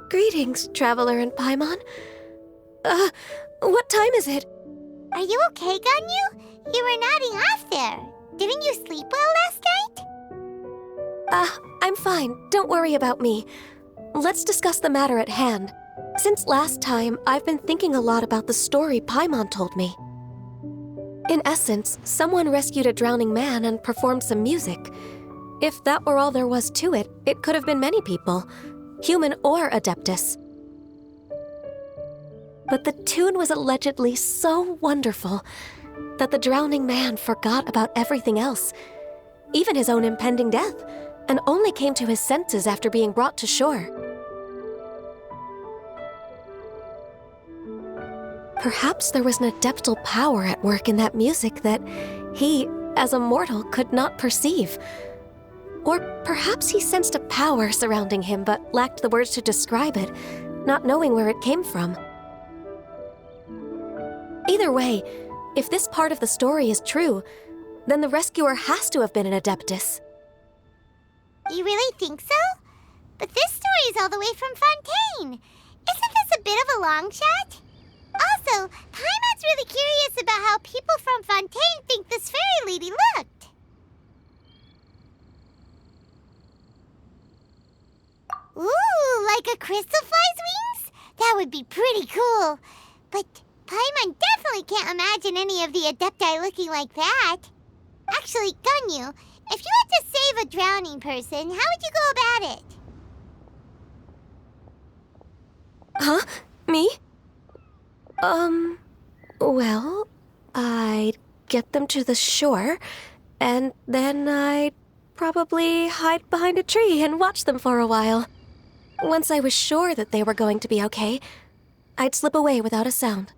Greetings, Traveler and Paimon. What time is it? Are you okay, Ganyu? You were nodding off there. Didn't you sleep well last night? I'm fine. Don't worry about me. Let's discuss the matter at hand. Since last time, I've been thinking a lot about the story Paimon told me. In essence, someone rescued a drowning man and performed some music. If that were all there was to it, it could have been many people, human or Adeptus. But the tune was allegedly so wonderful that the drowning man forgot about everything else, even his own impending death, and only came to his senses after being brought to shore. Perhaps there was an adeptal power at work in that music that he, as a mortal, could not perceive. Or perhaps he sensed a power surrounding him but lacked the words to describe it, not knowing where it came from. Either way, if this part of the story is true, then the rescuer has to have been an Adeptus. You really think so? But this story is all the way from Fontaine. Isn't this a bit of a long shot? Also, Paimon's really curious about how people from Fontaine think this fairy lady looked. Ooh, like a crystal fly's wings? That would be pretty cool. But Paimon definitely can't imagine any of the Adepti looking like that. Actually, Ganyu, if you had to save a drowning person, how would you go about it? Huh? Me? Well, I'd get them to the shore, and then I'd probably hide behind a tree and watch them for a while. Once I was sure that they were going to be okay, I'd slip away without a sound.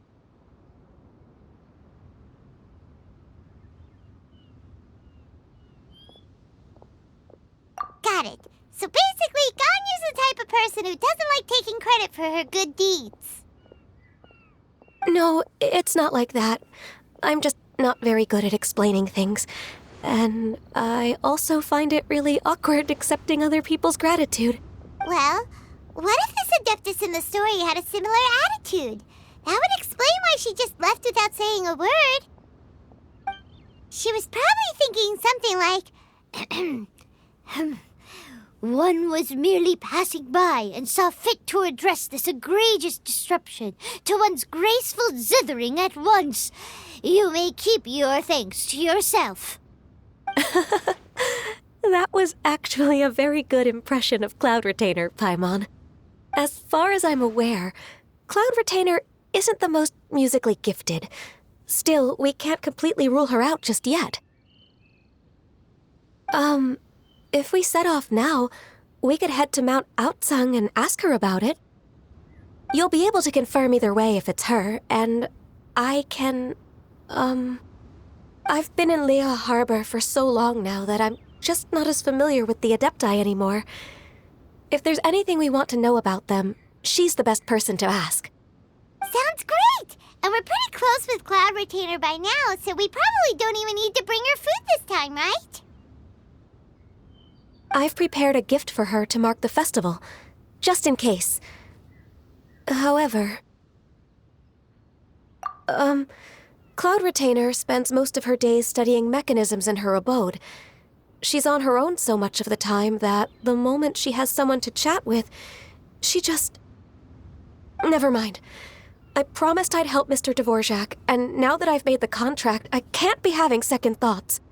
Got it. So basically, Ganyu's the type of person who doesn't like taking credit for her good deeds. No, it's not like that. I'm just not very good at explaining things. And I also find it really awkward accepting other people's gratitude. Well, what if this Adeptus in the story had a similar attitude? That would explain why she just left without saying a word. She was probably thinking something like, One was merely passing by and saw fit to address this egregious disruption to one's graceful zithering at once. You may keep your thanks to yourself. That was actually a very good impression of Cloud Retainer, Paimon. As far as I'm aware, Cloud Retainer isn't the most musically gifted. Still, we can't completely rule her out just yet. If we set off now, we could head to Mount Outsung and ask her about it. You'll be able to confirm either way if it's her, and I can, I've been in Lea Harbor for so long now that I'm just not as familiar with the Adepti anymore. If there's anything we want to know about them, she's the best person to ask. Sounds great! And we're pretty close with Cloud Retainer by now, so we probably don't even need to bring her food this time, right? I've prepared a gift for her to mark the festival, just in case. However, Cloud Retainer spends most of her days studying mechanisms in her abode. She's on her own so much of the time that the moment she has someone to chat with, she just... Never mind. I promised I'd help Mr. Dvorak, and now that I've made the contract, I can't be having second thoughts.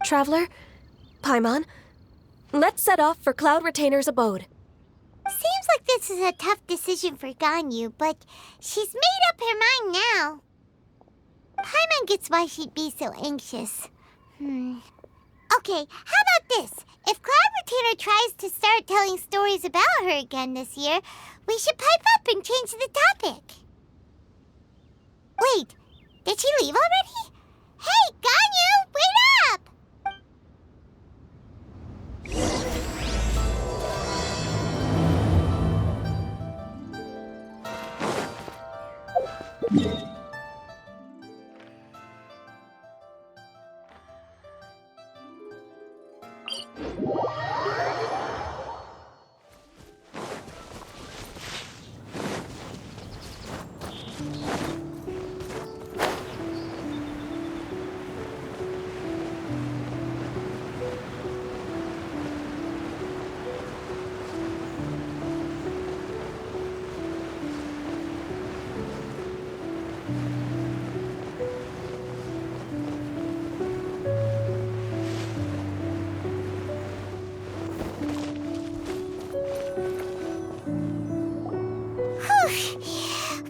Traveler? Paimon? Let's set off for Cloud Retainer's abode. Seems like this is a tough decision for Ganyu, but she's made up her mind now. Paimon gets why she'd be so anxious. Okay, how about this? If Cloud Retainer tries to start telling stories about her again this year, we should pipe up and change the topic. Wait, did she leave already? Hey, Ganyu, wait up!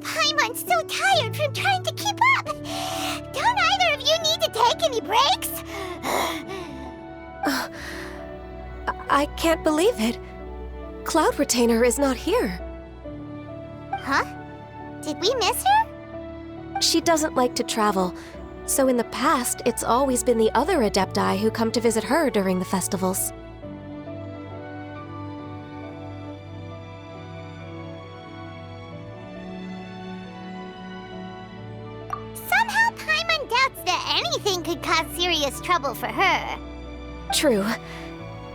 Paimon's so tired from trying to keep up. Don't either of you need to take any breaks? I can't believe it. Cloud Retainer is not here. Huh? Did we miss her? She doesn't like to travel, so in the past, it's always been the other Adepti who come to visit her during the festivals. Somehow Paimon doubts that anything could cause serious trouble for her. True.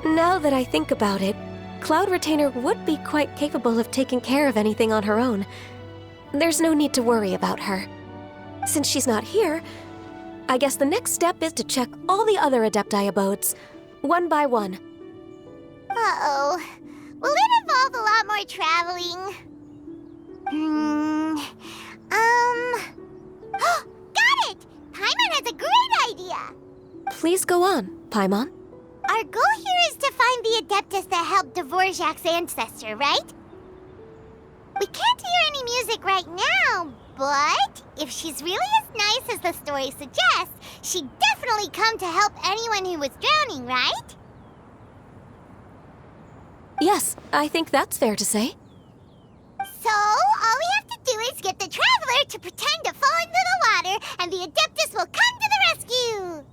Now that I think about it, Cloud Retainer would be quite capable of taking care of anything on her own. There's no need to worry about her. Since she's not here, I guess the next step is to check all the other Adepti abodes, one by one. Uh-oh. Will it involve a lot more traveling? Got it! Paimon has a great idea! Please go on, Paimon. Our goal here is to find the Adeptus that helped Dvorak's ancestor, right? We can't hear any music right now, but if she's really as nice as the story suggests, she'd definitely come to help anyone who was drowning, right? Yes, I think that's fair to say. So, all we have to do is get the Traveler to pretend to fall into the water, and the Adeptus will come to the rescue!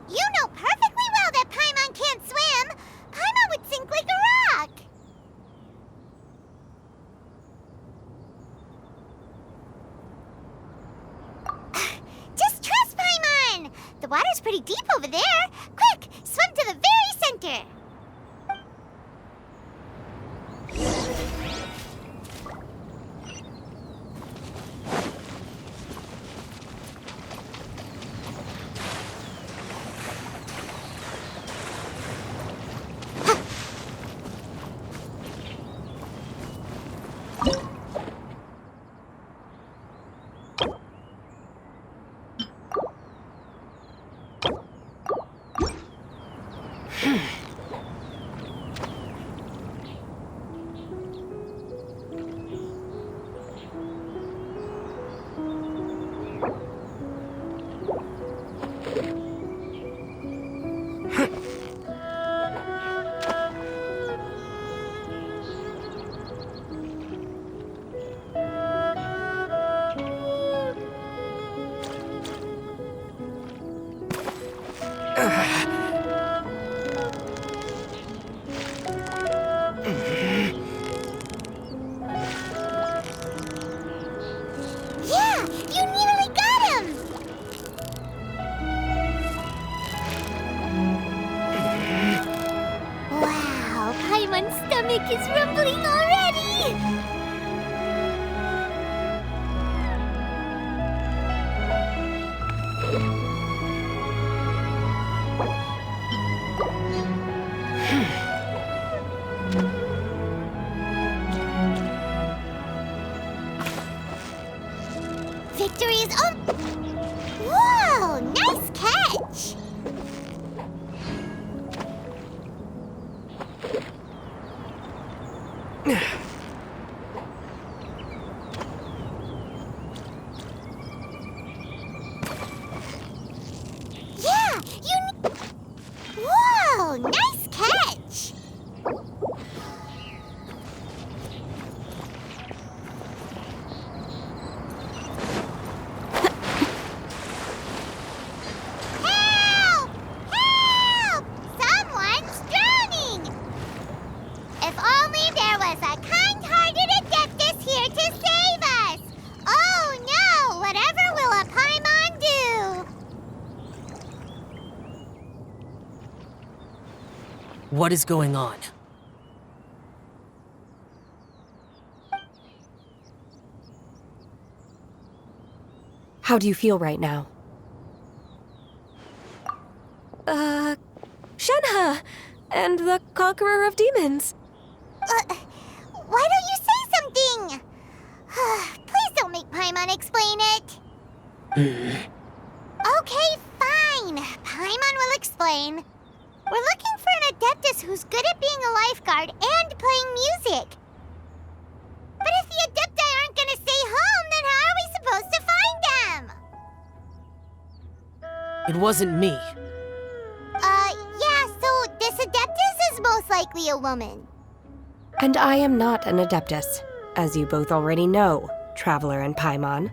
You know perfectly well that Paimon can't swim! Paimon would sink like a rock! Just trust Paimon! The water's pretty deep over there. Quick, swim to the very center! Yeah, you nearly got him! Wow, Paimon's stomach is rumbling already! Victory is on! Whoa, nice catch! What is going on? How do you feel right now? Shenhe! And the Conqueror of Demons. Why don't you say something? Please don't make Paimon explain it. Okay, fine. Paimon will explain. We're looking for an Adeptus who's good at being a lifeguard and playing music. But if the Adepti aren't gonna stay home, then how are we supposed to find them? It wasn't me. Yeah, so this Adeptus is most likely a woman. And I am not an Adeptus, as you both already know, Traveler and Paimon.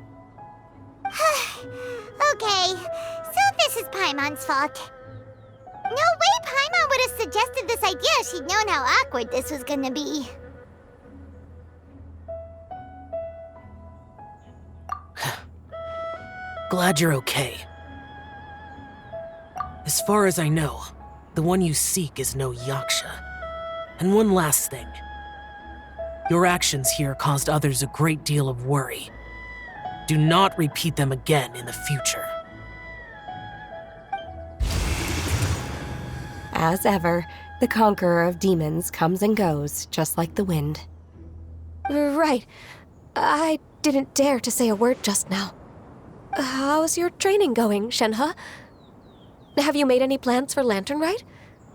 Okay, so this is Paimon's fault. No way Paimon would have suggested this idea if she'd known how awkward this was gonna be. Glad you're okay. As far as I know, the one you seek is no Yaksha. And one last thing. Your actions here caused others a great deal of worry. Do not repeat them again in the future. As ever, the Conqueror of Demons comes and goes, just like the wind. Right. I didn't dare to say a word just now. How's your training going, Shenhe? Have you made any plans for Lantern Rite?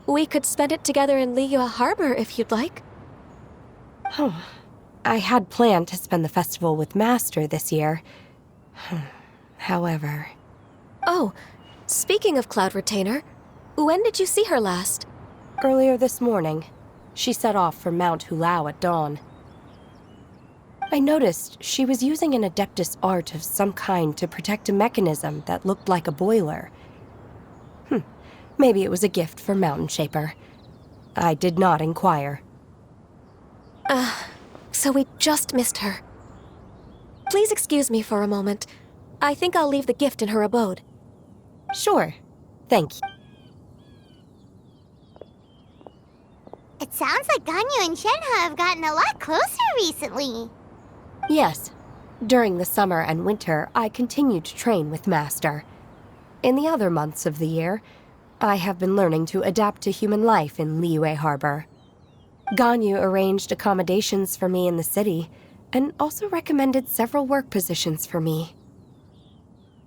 We could spend it together in Liyue Harbor if you'd like. Oh, I had planned to spend the festival with Master this year. However... Oh, speaking of Cloud Retainer, when did you see her last? Earlier this morning, she set off for Mount Hulao at dawn. I noticed she was using an Adeptus art of some kind to protect a mechanism that looked like a boiler. Maybe it was a gift for Mountain Shaper. I did not inquire. So we just missed her. Please excuse me for a moment. I think I'll leave the gift in her abode. Sure. Thank you. It sounds like Ganyu and Shenhe have gotten a lot closer recently. Yes. During the summer and winter, I continued to train with Master. In the other months of the year, I have been learning to adapt to human life in Liyue Harbor. Ganyu arranged accommodations for me in the city, and also recommended several work positions for me.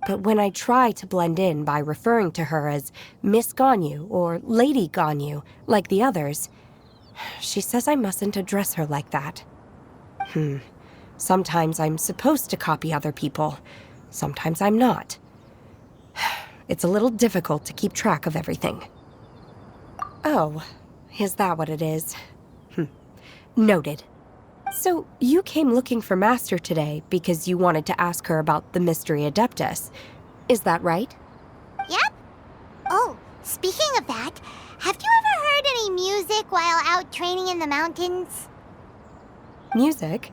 But when I try to blend in by referring to her as Miss Ganyu or Lady Ganyu, like the others, she says I mustn't address her like that. Sometimes I'm supposed to copy other people. Sometimes I'm not. It's a little difficult to keep track of everything. Oh, is that what it is? Noted. So, you came looking for Master today because you wanted to ask her about the Mystery Adeptus. Is that right? Yep. Oh, speaking of that, have you ever heard any music while out training in the mountains? Music?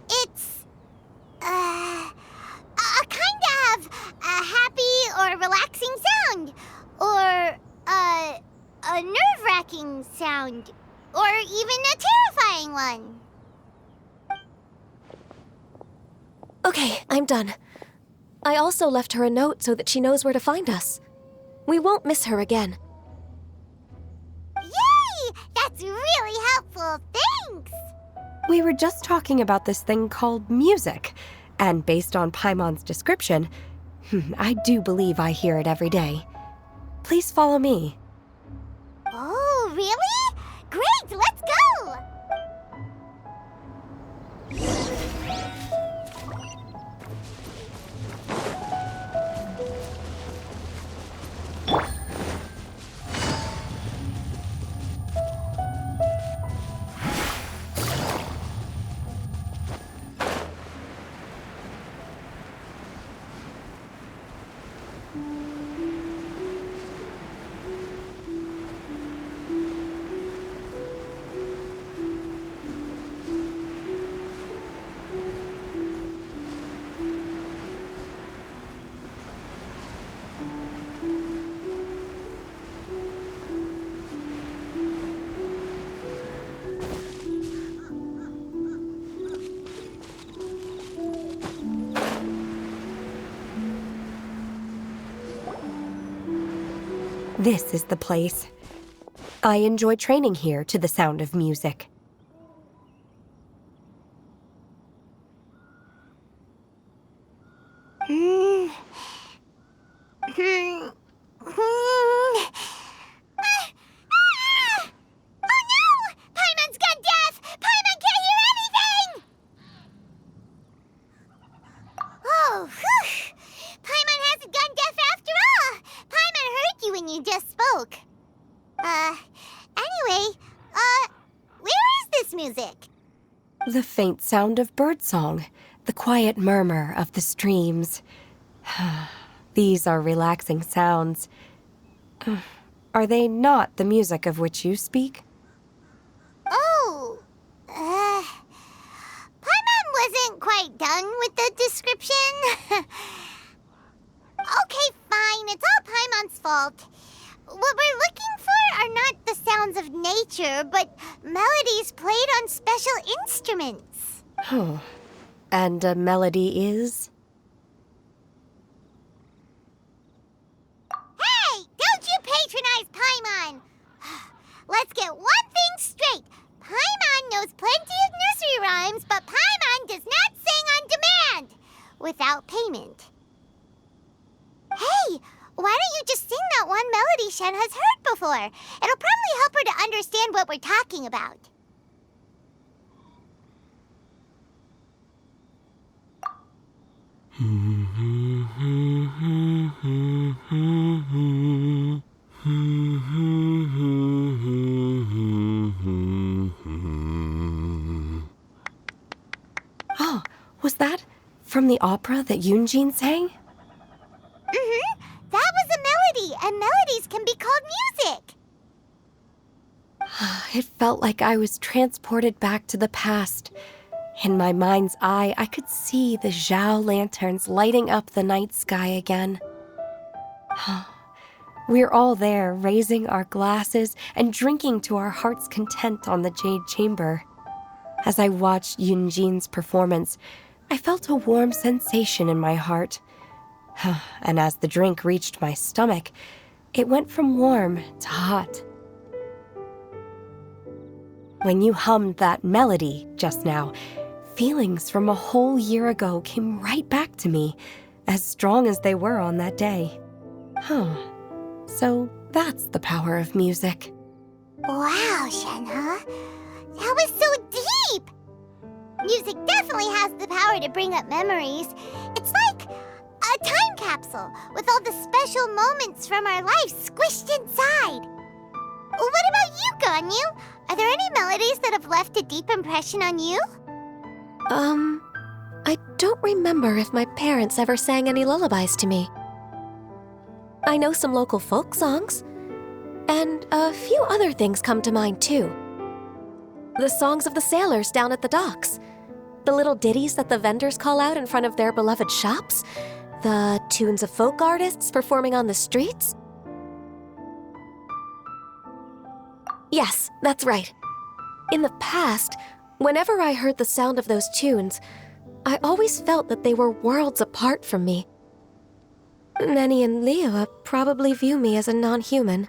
It's, a kind of a happy or relaxing sound. Or, a nerve-wracking sound. Or even a terrifying one. Okay, I'm done. I also left her a note so that she knows where to find us. We won't miss her again. Yay! That's really helpful. Thanks! We were just talking about this thing called music, and based on Paimon's description, I do believe I hear it every day. Please follow me. Oh, really? Great, let's go! This is the place. I enjoy training here to the sound of music. Oh no! Paimon's gone deaf! Paimon can't hear anything! Oh, whew! Paimon hasn't gone deaf after all! Paimon heard you when you just spoke. Anyway, where is this music? The faint sound of birdsong, the quiet murmur of the streams. These are relaxing sounds. Are they not the music of which you speak? Oh, Paimon wasn't quite done with the description. Okay, fine, it's all Paimon's fault. What we're looking for are not the sounds of nature, but melodies played on special instruments. Oh, and a melody is? Hey, don't you patronize Paimon! Let's get one thing straight. Paimon knows plenty of nursery rhymes, but Paimon does not sing on demand without payment. Hey, why don't you just sing that one melody Shen has heard before? It'll probably help her to understand what we're talking about. Oh, was that from the opera that Yunjin sang? That was a melody, and melodies can be called music. It felt like I was transported back to the past. In my mind's eye, I could see the Zhao lanterns lighting up the night sky again. We're all there, raising our glasses and drinking to our heart's content on the Jade Chamber. As I watched Yunjin's performance, I felt a warm sensation in my heart. And as the drink reached my stomach, it went from warm to hot. When you hummed that melody just now, feelings from a whole year ago came right back to me, as strong as they were on that day. So that's the power of music. Wow, Shenhe. That was so deep! Music definitely has the power to bring up memories. It's like a time capsule with all the special moments from our lives squished inside. What about you, Ganyu? Are there any melodies that have left a deep impression on you? I don't remember if my parents ever sang any lullabies to me. I know some local folk songs, and a few other things come to mind too. The songs of the sailors down at the docks, the little ditties that the vendors call out in front of their beloved shops, the tunes of folk artists performing on the streets. Yes, that's right. In the past, whenever I heard the sound of those tunes, I always felt that they were worlds apart from me. Nenny and Liyue probably view me as a non-human,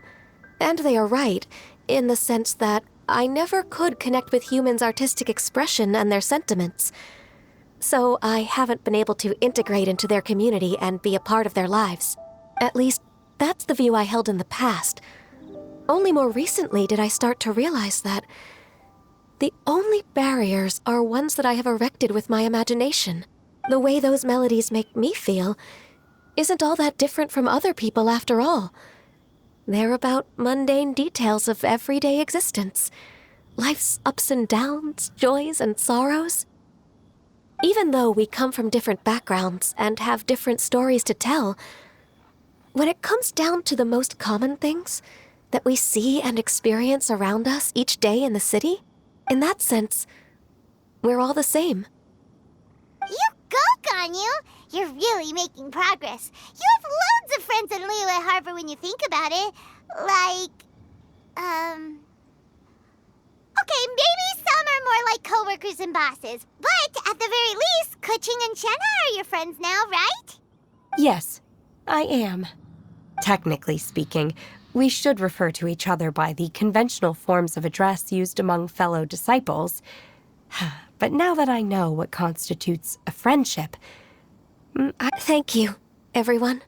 and they are right, in the sense that I never could connect with humans' artistic expression and their sentiments. So I haven't been able to integrate into their community and be a part of their lives. At least, that's the view I held in the past. Only more recently did I start to realize that the only barriers are ones that I have erected with my imagination. The way those melodies make me feel isn't all that different from other people after all. They're about mundane details of everyday existence. Life's ups and downs, joys and sorrows. Even though we come from different backgrounds and have different stories to tell, when it comes down to the most common things that we see and experience around us each day in the city, in that sense, we're all the same. You go, Ganyu! You're really making progress. You have loads of friends in Liyue Harbor when you think about it. Okay, maybe some are more like coworkers and bosses. But at the very least, Kuching and Shenhe are your friends now, right? Yes, I am. Technically speaking, We should refer to each other by the conventional forms of address used among fellow disciples. But now that I know what constitutes a friendship, Thank you, everyone.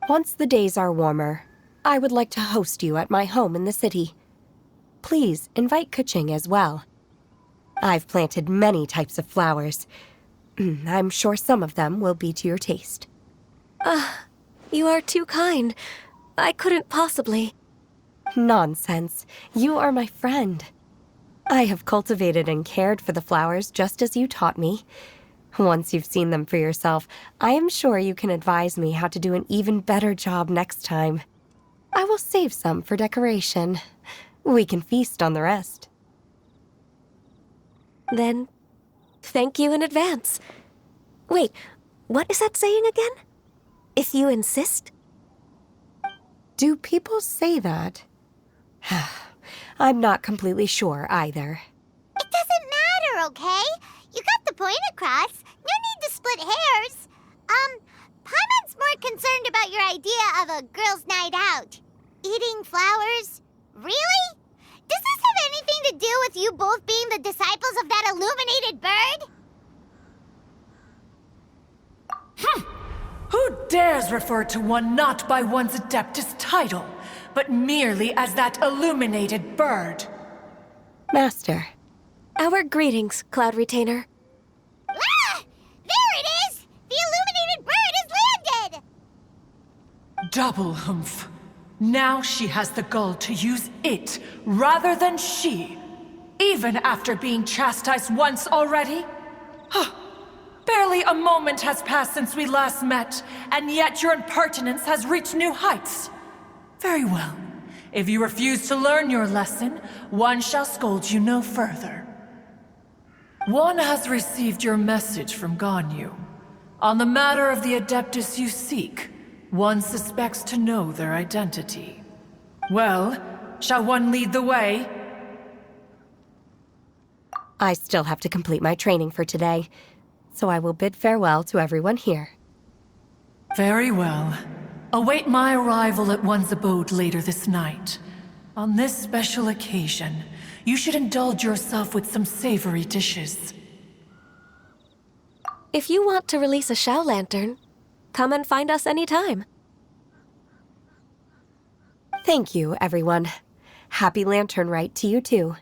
once the days are warmer, I would like to host you at my home in the city. Please invite Kuching as well. I've planted many types of flowers. I'm sure some of them will be to your taste. You are too kind. I couldn't possibly. Nonsense. You are my friend. I have cultivated and cared for the flowers just as you taught me. Once you've seen them for yourself, I am sure you can advise me how to do an even better job next time. I will save some for decoration. We can feast on the rest. Then, thank you in advance. Wait, what is that saying again? If you insist? Do people say that? I'm not completely sure either. It doesn't matter, okay? You got the point across. No need to split hairs. Paimon's more concerned about your idea of a girls' night out. Eating flowers? Really? Does this have anything to do with you both being the disciples of that illuminated bird? Who dares refer to one not by one's Adeptus title, but merely as that illuminated bird? Master, Our greetings, Cloud Retainer. Ah! There it is! The illuminated bird has landed! Double humph. Now she has the gall to use it rather than she, even after being chastised once already? Barely a moment has passed since we last met, and yet your impertinence has reached new heights. Very well. If you refuse to learn your lesson, one shall scold you no further. One has received your message from Ganyu. On the matter of the Adeptus you seek, one suspects to know their identity. Well, shall one lead the way? I still have to complete my training for today, so I will bid farewell to everyone here. Very well. Await my arrival at one's abode later this night. On this special occasion, you should indulge yourself with some savory dishes. If you want to release a Shao Lantern, come and find us anytime. Thank you, everyone. Happy Lantern Rite to you too.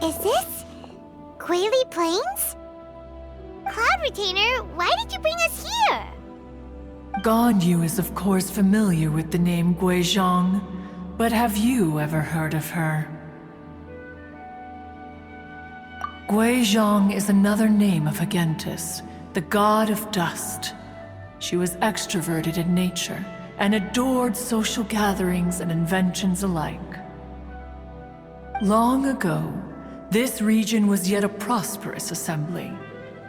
Is this Quaily Plains? Cloud Retainer, why did you bring us here? Ganyu is of course familiar with the name Guizhong, but have you ever heard of her? Guizhong is another name of Agentis, the god of dust. She was extroverted in nature and adored social gatherings and inventions alike. Long ago, this region was yet a prosperous assembly.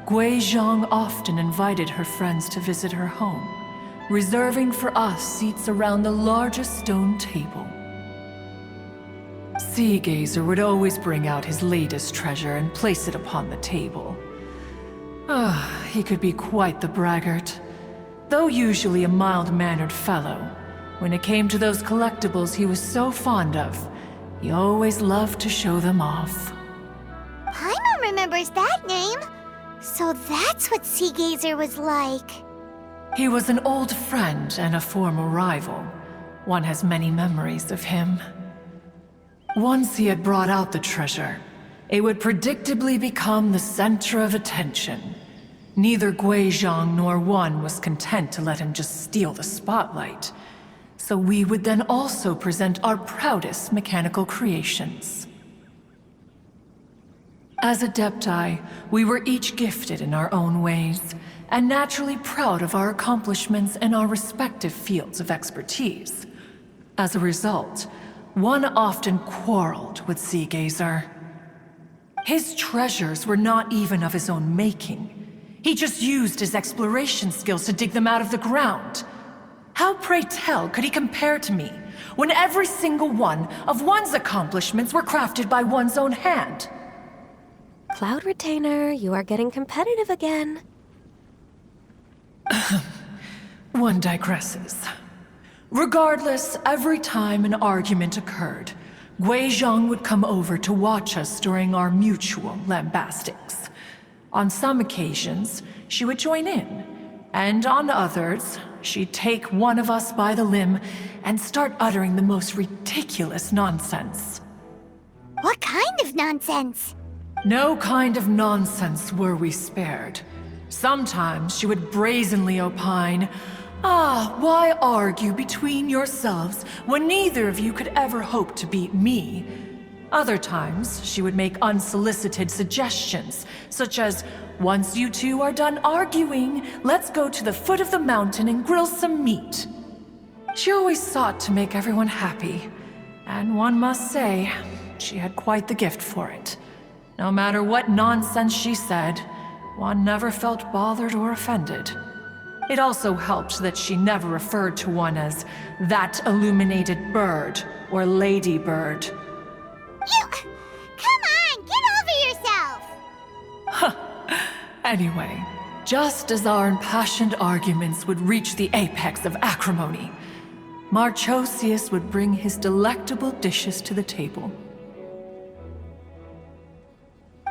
Guizhong often invited her friends to visit her home, reserving for us seats around the largest stone table. Seagazer would always bring out his latest treasure and place it upon the table. He could be quite the braggart. Though usually a mild-mannered fellow, when it came to those collectibles he was so fond of, he always loved to show them off. Paimon remembers that name. So that's what Seagazer was like. He was an old friend and a former rival. One has many memories of him. Once he had brought out the treasure, it would predictably become the center of attention. Neither Guizhong nor One was content to let him just steal the spotlight. So we would then also present our proudest mechanical creations. As Adepti, we were each gifted in our own ways, and naturally proud of our accomplishments in our respective fields of expertise. As a result, One often quarreled with Seagazer. His treasures were not even of his own making. He just used his exploration skills to dig them out of the ground. How, pray tell, could he compare to me, when every single one of One's accomplishments were crafted by one's own hand? Cloud Retainer, you are getting competitive again. One digresses. Regardless, every time an argument occurred, Guizhong would come over to watch us during our mutual lambastics. On some occasions, she would join in, and on others, she'd take one of us by the limb and start uttering the most ridiculous nonsense. What kind of nonsense? No kind of nonsense were we spared. Sometimes she would brazenly opine, why argue between yourselves when neither of you could ever hope to beat me? Other times, she would make unsolicited suggestions, such as, once you two are done arguing, let's go to the foot of the mountain and grill some meat. She always sought to make everyone happy, and one must say, she had quite the gift for it. No matter what nonsense she said, One never felt bothered or offended. It also helped that she never referred to One as that illuminated bird or ladybird. Come on, get over yourself! Anyway, just as our impassioned arguments would reach the apex of acrimony, Marchosius would bring his delectable dishes to the table.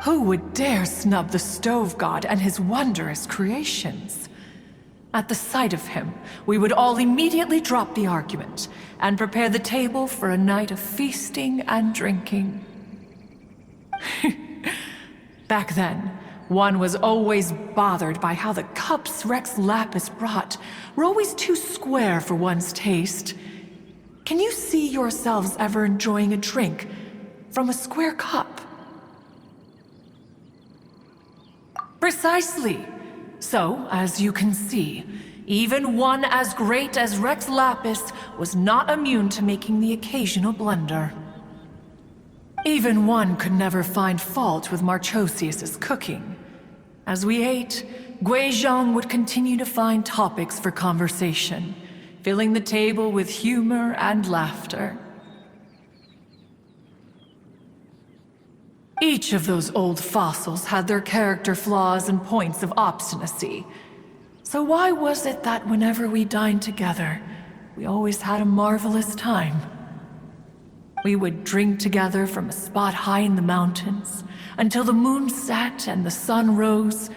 Who would dare snub the stove god and his wondrous creations? At the sight of him, we would all immediately drop the argument and prepare the table for a night of feasting and drinking. Back then, One was always bothered by how the cups Rex Lapis brought were always too square for one's taste. Can you see yourselves ever enjoying a drink from a square cup? Precisely. So, as you can see, even one as great as Rex Lapis was not immune to making the occasional blunder. Even One could never find fault with Marchosius's cooking. As we ate, Guizhong would continue to find topics for conversation, filling the table with humor and laughter. Each of those old fossils had their character flaws and points of obstinacy. So why was it that whenever we dined together, we always had a marvelous time? We would drink together from a spot high in the mountains, until the moon set and the sun rose,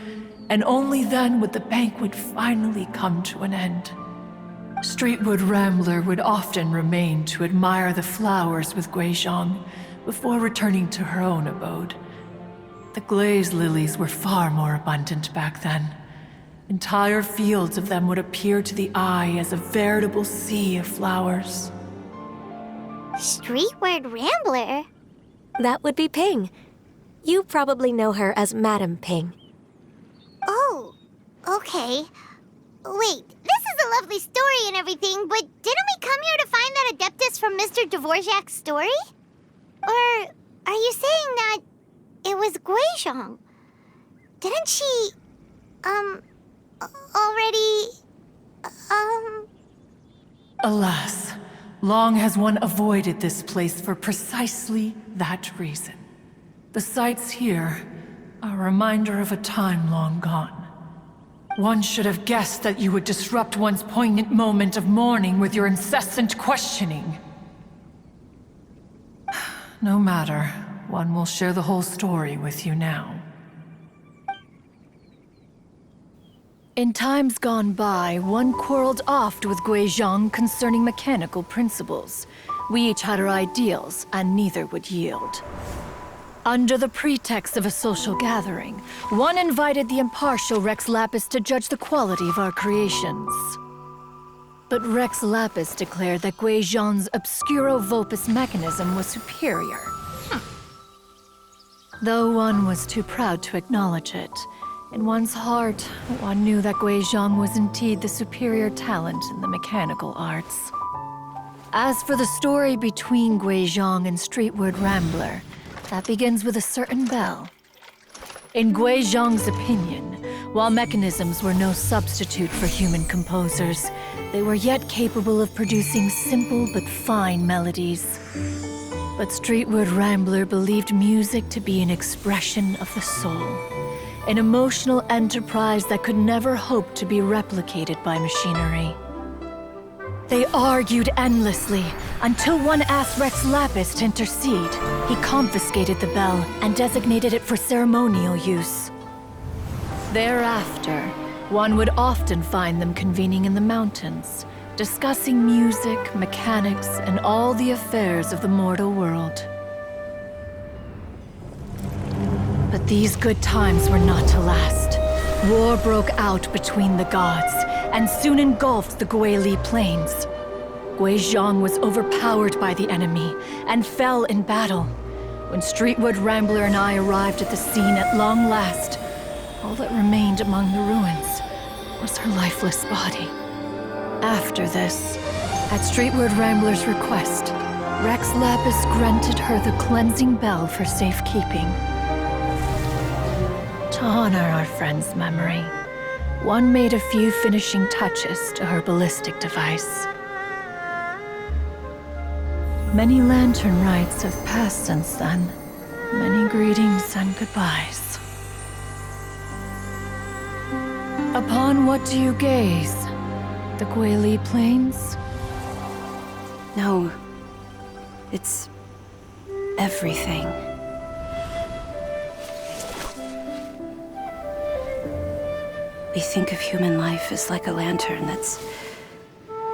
and only then would the banquet finally come to an end. Streetwood Rambler would often remain to admire the flowers with Guizhong, before returning to her own abode. The glaze lilies were far more abundant back then. Entire fields of them would appear to the eye as a veritable sea of flowers. Streetward Rambler? That would be Ping. You probably know her as Madam Ping. Oh, okay. Wait, this is a lovely story and everything, but didn't we come here to find that Adeptus from Mr. Dvorak's story? Or are you saying that it was Guizhong? Didn't she, already, Alas, long has one avoided this place for precisely that reason. The sights here are a reminder of a time long gone. One should have guessed that you would disrupt one's poignant moment of mourning with your incessant questioning. No matter, one will share the whole story with you now. In times gone by, one quarreled oft with Guizhong concerning mechanical principles. We each had our ideals, and neither would yield. Under the pretext of a social gathering, one invited the impartial Rex Lapis to judge the quality of our creations. But Rex Lapis declared that Gui Zhang's Obscuro Vulpus mechanism was superior. Though one was too proud to acknowledge it, in one's heart, one knew that Gui Zhang was indeed the superior talent in the mechanical arts. As for the story between Gui Zhang and Streetward Rambler, that begins with a certain bell. In Gui Zhang's opinion, while mechanisms were no substitute for human composers, they were yet capable of producing simple but fine melodies. But Streetward Rambler believed music to be an expression of the soul, an emotional enterprise that could never hope to be replicated by machinery. They argued endlessly, until one asked Rex Lapis to intercede. He confiscated the bell and designated it for ceremonial use. Thereafter, one would often find them convening in the mountains, discussing music, mechanics, and all the affairs of the mortal world. But these good times were not to last. War broke out between the gods, and soon engulfed the Guili Plains. Gui Zhang was overpowered by the enemy, and fell in battle. When Streetwood Rambler and I arrived at the scene at long last, all that remained among the ruins was her lifeless body. After this, at Streetwood Rambler's request, Rex Lapis granted her the cleansing bell for safekeeping. To honor our friend's memory, one made a few finishing touches to her ballistic device. Many lantern rites have passed since then. Many greetings and goodbyes. Upon what do you gaze? The Guili Plains? No. It's everything. We think of human life as like a lantern that's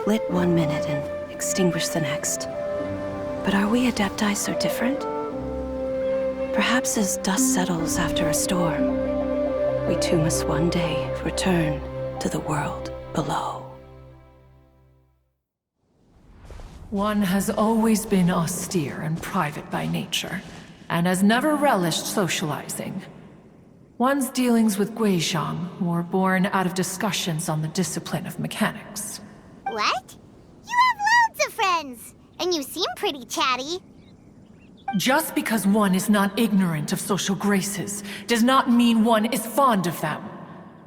lit one minute and extinguished the next. But are we Adepti so different? Perhaps as dust settles after a storm, we too must one day return to the world below. One has always been austere and private by nature, and has never relished socializing. One's dealings with Gui Zhang were born out of discussions on the discipline of mechanics. What? You have loads of friends, and you seem pretty chatty. Just because one is not ignorant of social graces does not mean one is fond of them.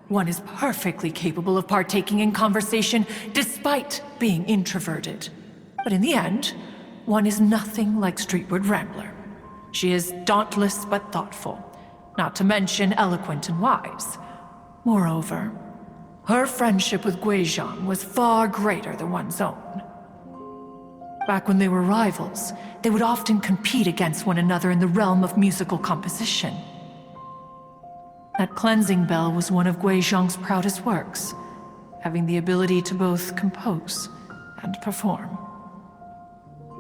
One is perfectly capable of partaking in conversation despite being introverted. But in the end, one is nothing like Streetwood Rambler. She is dauntless but thoughtful, not to mention eloquent and wise. Moreover, her friendship with Gui Zhang was far greater than one's own. Back when they were rivals, they would often compete against one another in the realm of musical composition. That cleansing bell was one of Gui Zhang's proudest works, having the ability to both compose and perform.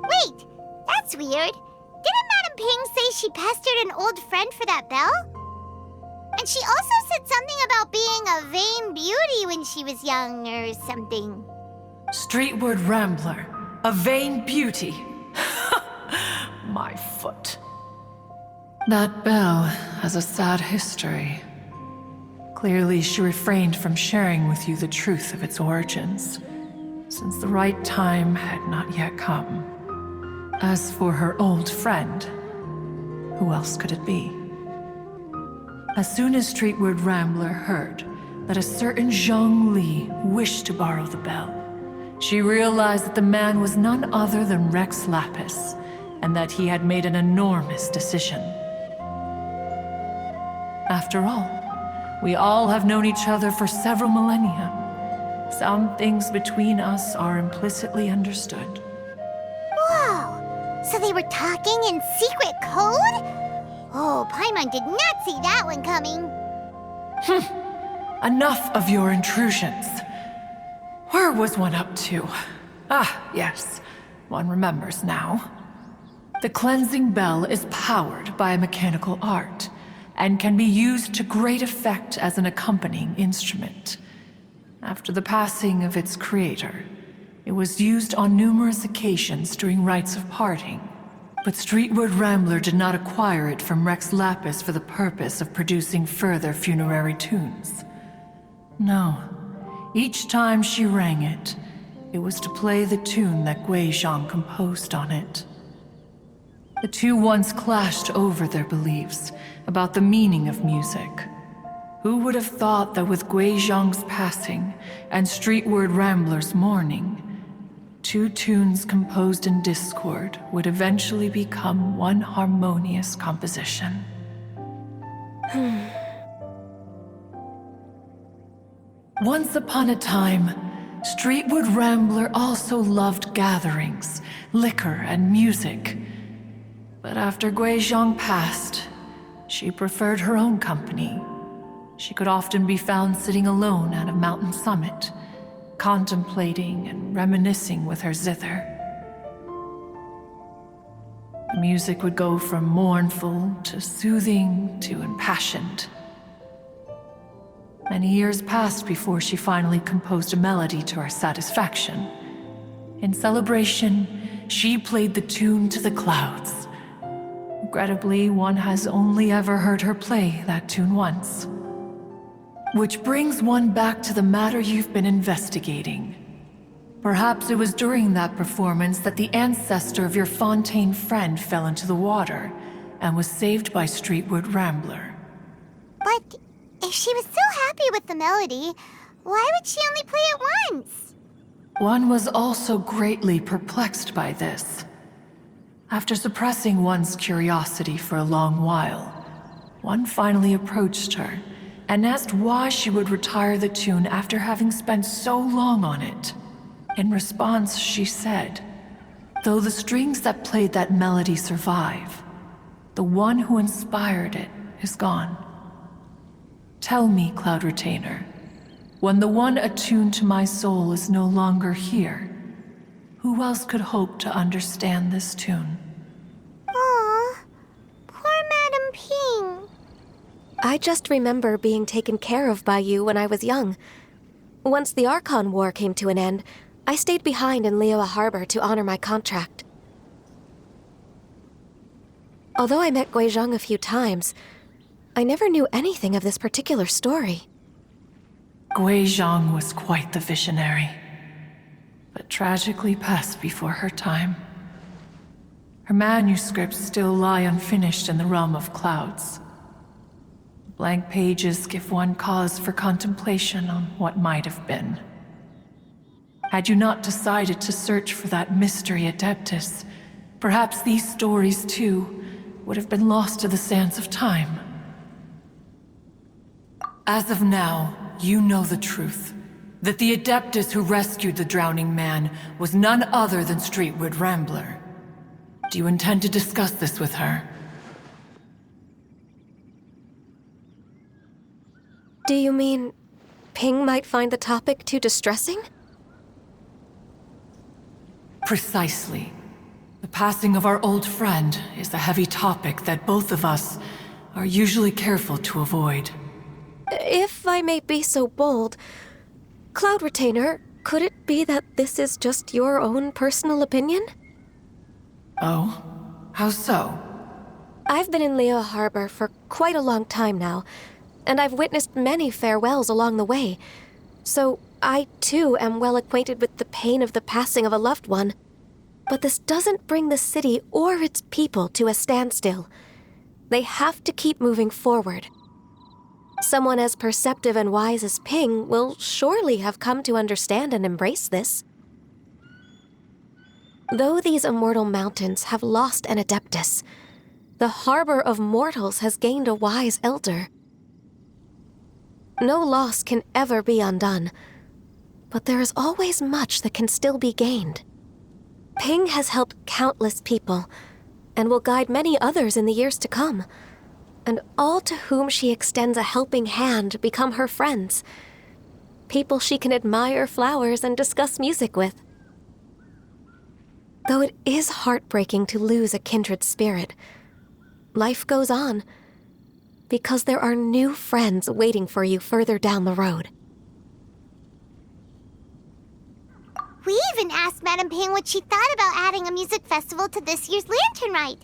Wait, that's weird. Didn't Madame Ping say she pestered an old friend for that bell? And she also said something about being a vain beauty when she was young or something. Streetward Rambler, a vain beauty. My foot. That bell has a sad history. Clearly, she refrained from sharing with you the truth of its origins, since the right time had not yet come. As for her old friend, who else could it be? As soon as Streetward Rambler heard that a certain Zhang Li wished to borrow the bell, she realized that the man was none other than Rex Lapis, and that he had made an enormous decision. After all, we all have known each other for several millennia. Some things between us are implicitly understood. Whoa! So they were talking in secret code? Oh, Paimon did not see that one coming. Enough of your intrusions. Where was one up to? Ah, yes. One remembers now. The cleansing bell is powered by a mechanical art and can be used to great effect as an accompanying instrument. After the passing of its creator, it was used on numerous occasions during rites of parting. But Streetward Rambler did not acquire it from Rex Lapis for the purpose of producing further funerary tunes. No. Each time she rang it, it was to play the tune that Guizhong composed on it. The two once clashed over their beliefs about the meaning of music. Who would have thought that with Guizhong's passing and Streetward Rambler's mourning, two tunes composed in discord would eventually become one harmonious composition? Once upon a time, Streetward Rambler also loved gatherings, liquor, and music. But after Guizhong passed, she preferred her own company. She could often be found sitting alone at a mountain summit, contemplating and reminiscing with her zither. The music would go from mournful to soothing to impassioned. Many years passed before she finally composed a melody to her satisfaction. In celebration, she played the tune to the clouds. Regrettably, one has only ever heard her play that tune once. Which brings one back to the matter you've been investigating. Perhaps it was during that performance that the ancestor of your Fontaine friend fell into the water and was saved by Streetward Rambler. But if she was so happy with the melody, why would she only play it once? One was also greatly perplexed by this. After suppressing one's curiosity for a long while, one finally approached her and asked why she would retire the tune after having spent so long on it. In response, she said, "Though the strings that played that melody survive, the one who inspired it is gone. Tell me, Cloud Retainer, when the one attuned to my soul is no longer here, who else could hope to understand this tune?" Aw, poor Madame Ping. I just remember being taken care of by you when I was young. Once the Archon War came to an end, I stayed behind in Liyue Harbor to honor my contract. Although I met Guizhong a few times, I never knew anything of this particular story. Guizhong was quite the visionary, but tragically passed before her time. Her manuscripts still lie unfinished in the realm of clouds. Blank pages give one cause for contemplation on what might have been. Had you not decided to search for that mystery Adeptus, perhaps these stories too would have been lost to the sands of time. As of now, you know the truth. That the Adeptus who rescued the drowning man was none other than Streetward Rambler. Do you intend to discuss this with her? Do you mean Ping might find the topic too distressing? Precisely. The passing of our old friend is a heavy topic that both of us are usually careful to avoid. If I may be so bold, Cloud Retainer, could it be that this is just your own personal opinion? Oh? How so? I've been in Liyue Harbor for quite a long time now, and I've witnessed many farewells along the way. So I, too, am well acquainted with the pain of the passing of a loved one. But this doesn't bring the city or its people to a standstill. They have to keep moving forward. Someone as perceptive and wise as Ping will surely have come to understand and embrace this. Though these immortal mountains have lost an Adeptus, the harbor of mortals has gained a wise elder. No loss can ever be undone, but there is always much that can still be gained. Ping has helped countless people, and will guide many others in the years to come. And all to whom she extends a helping hand become her friends. People she can admire flowers and discuss music with. Though it is heartbreaking to lose a kindred spirit, life goes on because there are new friends waiting for you further down the road. We even asked Madame Ping what she thought about adding a music festival to this year's Lantern Rite.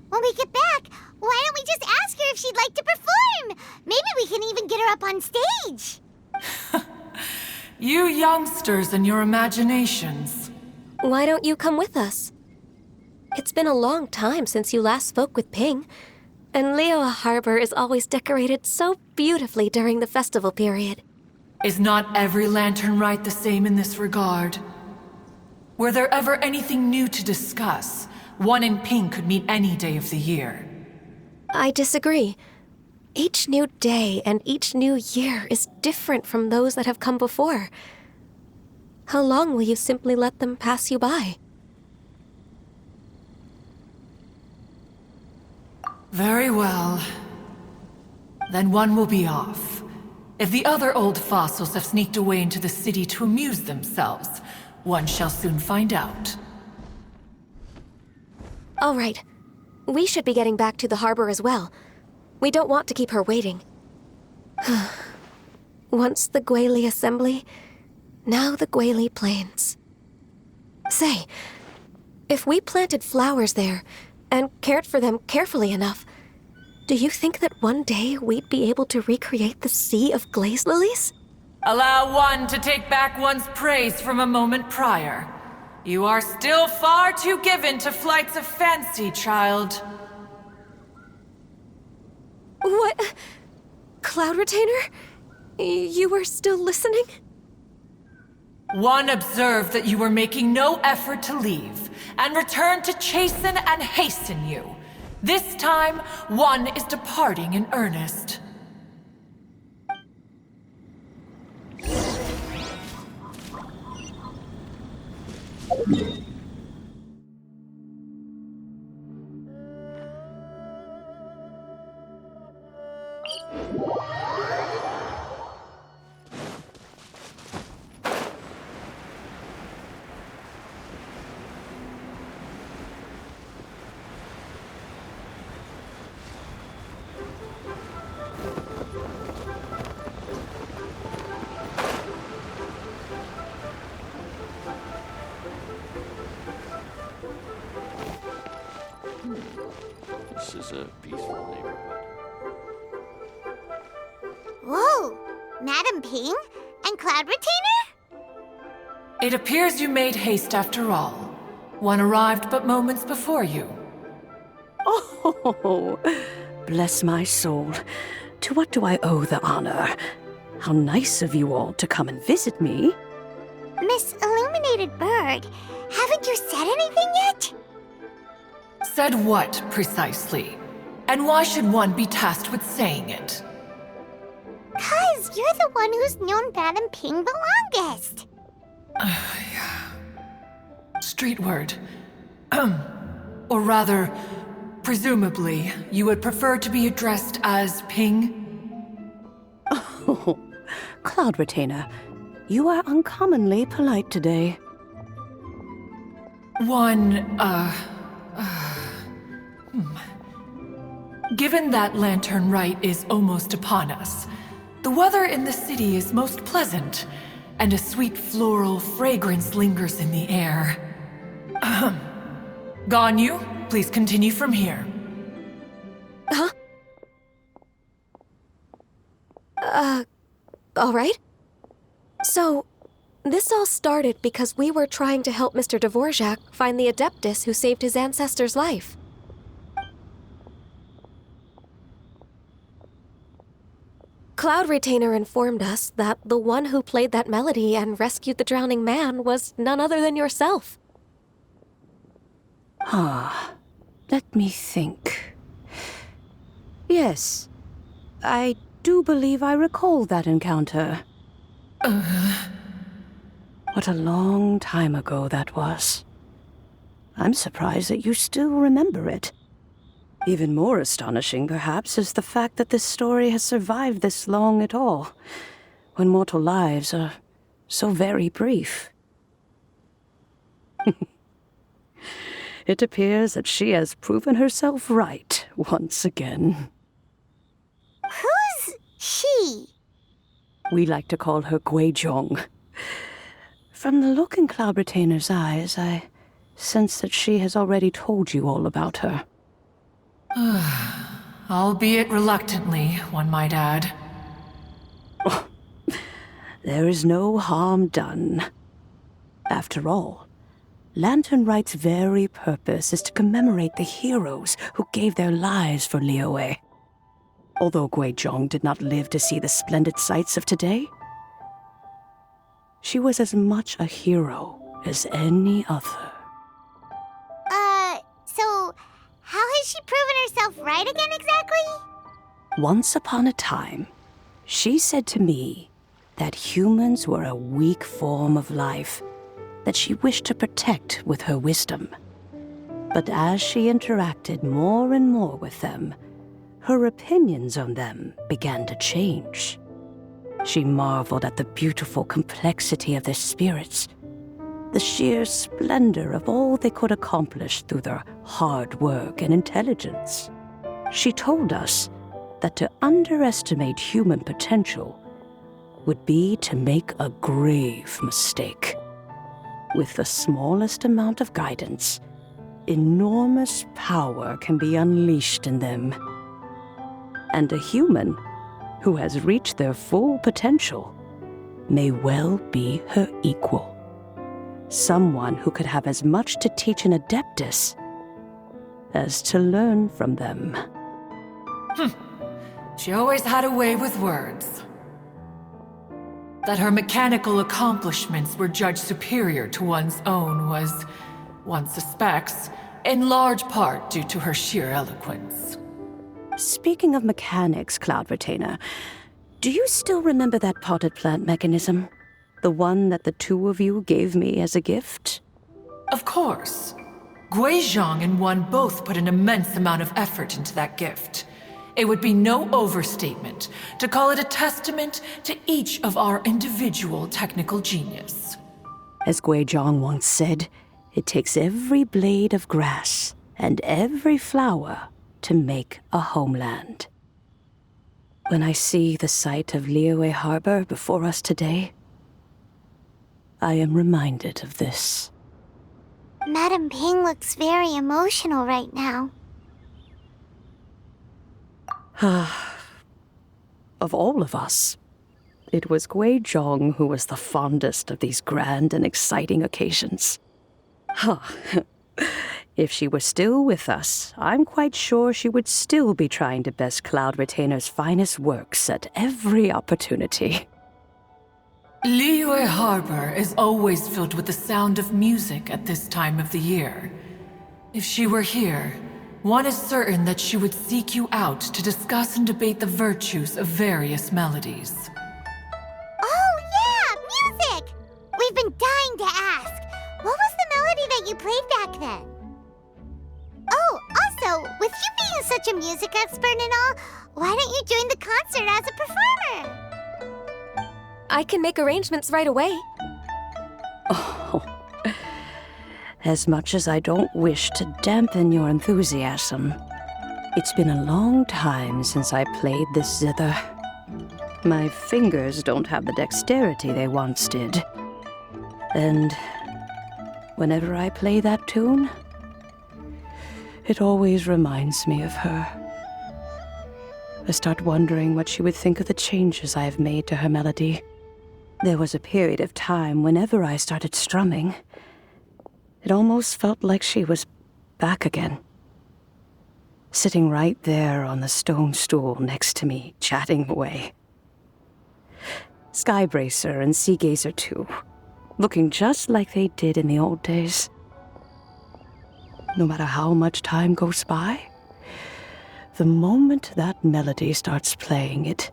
When we get back, why don't we just ask her if she'd like to perform? Maybe we can even get her up on stage. You youngsters and your imaginations. Why don't you come with us? It's been a long time since you last spoke with Ping, and Liyue Harbor is always decorated so beautifully during the festival period. Is not every Lantern Rite the same in this regard? Were there ever anything new to discuss? One in Ping could meet any day of the year. I disagree. Each new day and each new year is different from those that have come before. How long will you simply let them pass you by? Very well. Then one will be off. If the other old fossils have sneaked away into the city to amuse themselves, one shall soon find out. All right. We should be getting back to the harbor as well. We don't want to keep her waiting. Once the Guili Assembly, now the Guili Plains. Say, if we planted flowers there and cared for them carefully enough, do you think that one day we'd be able to recreate the Sea of Glaze Lilies? Allow one to take back one's praise from a moment prior. You are still far too given to flights of fancy, child. What? Cloud Retainer? You were still listening? One observed that you were making no effort to leave, and returned to chasten and hasten you. This time, one is departing in earnest. This is a peaceful neighborhood. Whoa! Madame Ping? And Cloud Retainer? It appears you made haste after all. One arrived but moments before you. Oh, bless my soul. To what do I owe the honor? How nice of you all to come and visit me. Miss Illuminated Bird, haven't you said anything yet? Said what, precisely? And why should one be tasked with saying it? 'Cause you're the one who's known Madame Ping the longest. Street word. Or rather, presumably, you would prefer to be addressed as Ping? Oh, Cloud Retainer, you are uncommonly polite today. Given that Lantern Rite is almost upon us, the weather in the city is most pleasant, and a sweet floral fragrance lingers in the air. Ganyu, please continue from here. Huh? All right. So, this all started because we were trying to help Mr. Dvorak find the Adeptus who saved his ancestor's life. Cloud Retainer informed us that the one who played that melody and rescued the drowning man was none other than yourself. Let me think. Yes, I do believe I recall that encounter. What a long time ago that was. I'm surprised that you still remember it. Even more astonishing, perhaps, is the fact that this story has survived this long at all, when mortal lives are so very brief. It appears that she has proven herself right once again. Who's she? We like to call her Guizhong. From the look in Cloud Retainer's eyes, I sense that she has already told you all about her. Albeit reluctantly, one might add. There is no harm done. After all, Lantern Right's very purpose is to commemorate the heroes who gave their lives for Liyue. Although Guizhong did not live to see the splendid sights of today, she was as much a hero as any other. So how has she proven herself right again exactly? Once upon a time, she said to me that humans were a weak form of life that she wished to protect with her wisdom. But as she interacted more and more with them, her opinions on them began to change. She marveled at the beautiful complexity of their spirits, the sheer splendor of all they could accomplish through their hard work and intelligence. She told us that to underestimate human potential would be to make a grave mistake. With the smallest amount of guidance, enormous power can be unleashed in them. And a human who has reached their full potential may well be her equal. Someone who could have as much to teach an Adeptus as to learn from them. She always had a way with words. That her mechanical accomplishments were judged superior to one's own was, one suspects, in large part due to her sheer eloquence. Speaking of mechanics, Cloud Retainer, do you still remember that potted plant mechanism? The one that the two of you gave me as a gift? Of course. Guizhong and one both put an immense amount of effort into that gift. It would be no overstatement to call it a testament to each of our individual technical genius. As Guizhong once said, it takes every blade of grass and every flower to make a homeland. When I see the sight of Liyue Harbor before us today, I am reminded of this. Madame Ping looks very emotional right now. Of all of us, it was Guizhong who was the fondest of these grand and exciting occasions. If she were still with us, I'm quite sure she would still be trying to best Cloud Retainer's finest works at every opportunity. Liyue Harbor is always filled with the sound of music at this time of the year. If she were here, one is certain that she would seek you out to discuss and debate the virtues of various melodies. Oh, yeah! Music! We've been dying to ask. What was the melody that you played back then? Oh, also, with you being such a music expert and all, why don't you join the concert as a performer? I can make arrangements right away. Oh, as much as I don't wish to dampen your enthusiasm, it's been a long time since I played this zither. My fingers don't have the dexterity they once did. And whenever I play that tune, it always reminds me of her. I start wondering what she would think of the changes I have made to her melody. There was a period of time whenever I started strumming, it almost felt like she was back again. Sitting right there on the stone stool next to me, chatting away. Skybracer and Seagazer too, looking just like they did in the old days. No matter how much time goes by, the moment that melody starts playing, it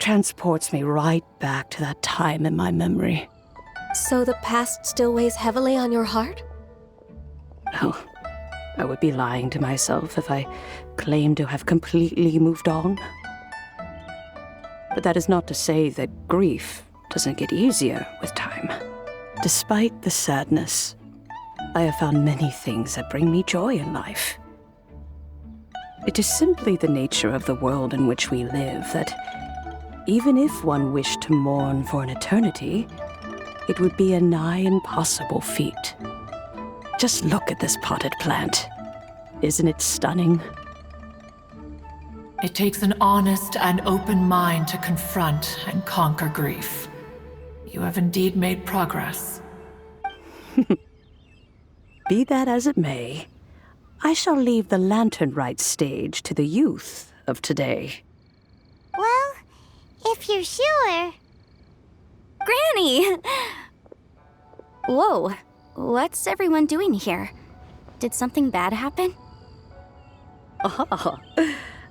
transports me right back to that time in my memory. So the past still weighs heavily on your heart? No, I would be lying to myself if I claimed to have completely moved on. But that is not to say that grief doesn't get easier with time. Despite the sadness, I have found many things that bring me joy in life. It is simply the nature of the world in which we live that even if one wished to mourn for an eternity, it would be a nigh impossible feat. Just look at this potted plant. Isn't it stunning? It takes an honest and open mind to confront and conquer grief. You have indeed made progress. Be that as it may, I shall leave the lantern rite stage to the youth of today. Well, if you're sure. Granny! Whoa, what's everyone doing here? Did something bad happen? Ah,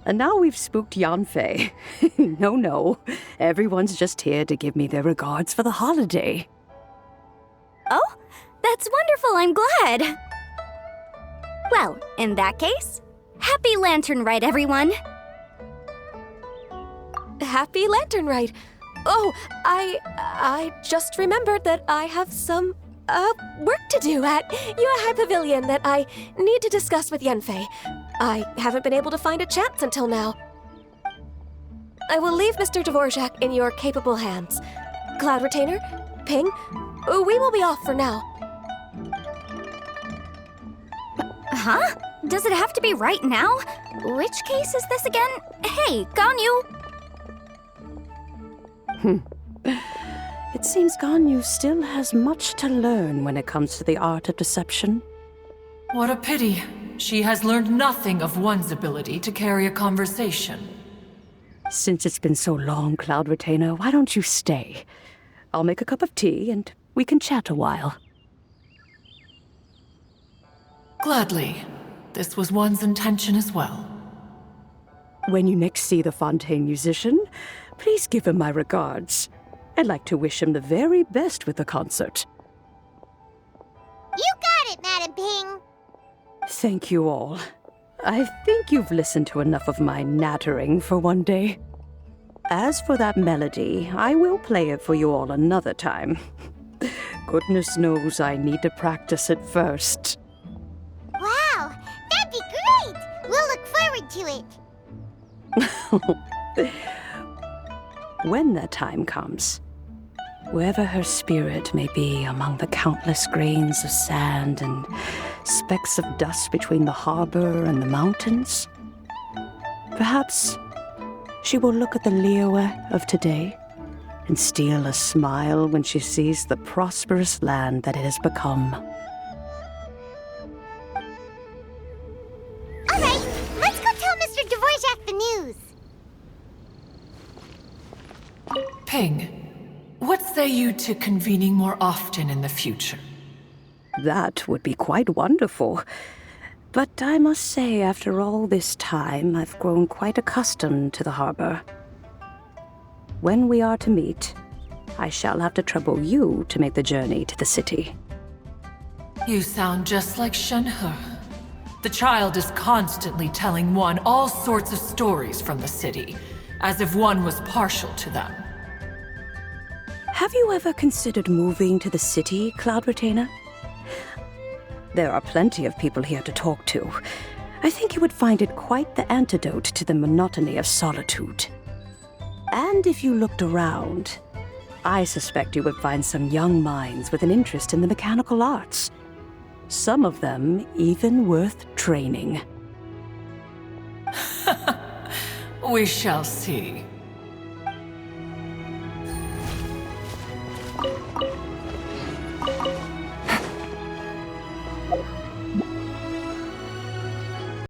and now we've spooked Yanfei. No, everyone's just here to give me their regards for the holiday. Oh, that's wonderful, I'm glad! Well, in that case, happy Lantern Rite, everyone! Happy Lantern Rite. Oh, I just remembered that I have some, work to do at Yuehai Pavilion that I need to discuss with Yanfei. I haven't been able to find a chance until now. I will leave Mr. Dvorak in your capable hands. Cloud Retainer, Ping, we will be off for now. Huh? Does it have to be right now? Which case is this again? Hey, Ganyu! It seems Ganyu still has much to learn when it comes to the art of deception. What a pity. She has learned nothing of one's ability to carry a conversation. Since it's been so long, Cloud Retainer, why don't you stay? I'll make a cup of tea and we can chat a while. Gladly. This was one's intention as well. When you next see the Fontaine musician, please give him my regards. I'd like to wish him the very best with the concert. You got it, Madam Ping. Thank you all. I think you've listened to enough of my nattering for one day. As for that melody, I will play it for you all another time. Goodness knows I need to practice it first. Wow, that'd be great! We'll look forward to it. When that time comes, wherever her spirit may be among the countless grains of sand and specks of dust between the harbor and the mountains, perhaps she will look at the Liyue of today and steal a smile when she sees the prosperous land that it has become. All right, let's go tell Mr. Dvorak the news. Ping, what say you to convening more often in the future? That would be quite wonderful. But I must say, after all this time, I've grown quite accustomed to the harbor. When we are to meet, I shall have to trouble you to make the journey to the city. You sound just like Shenhe. The child is constantly telling one all sorts of stories from the city, as if one was partial to them. Have you ever considered moving to the city, Cloud Retainer? There are plenty of people here to talk to. I think you would find it quite the antidote to the monotony of solitude. And if you looked around, I suspect you would find some young minds with an interest in the mechanical arts. Some of them even worth training. We shall see.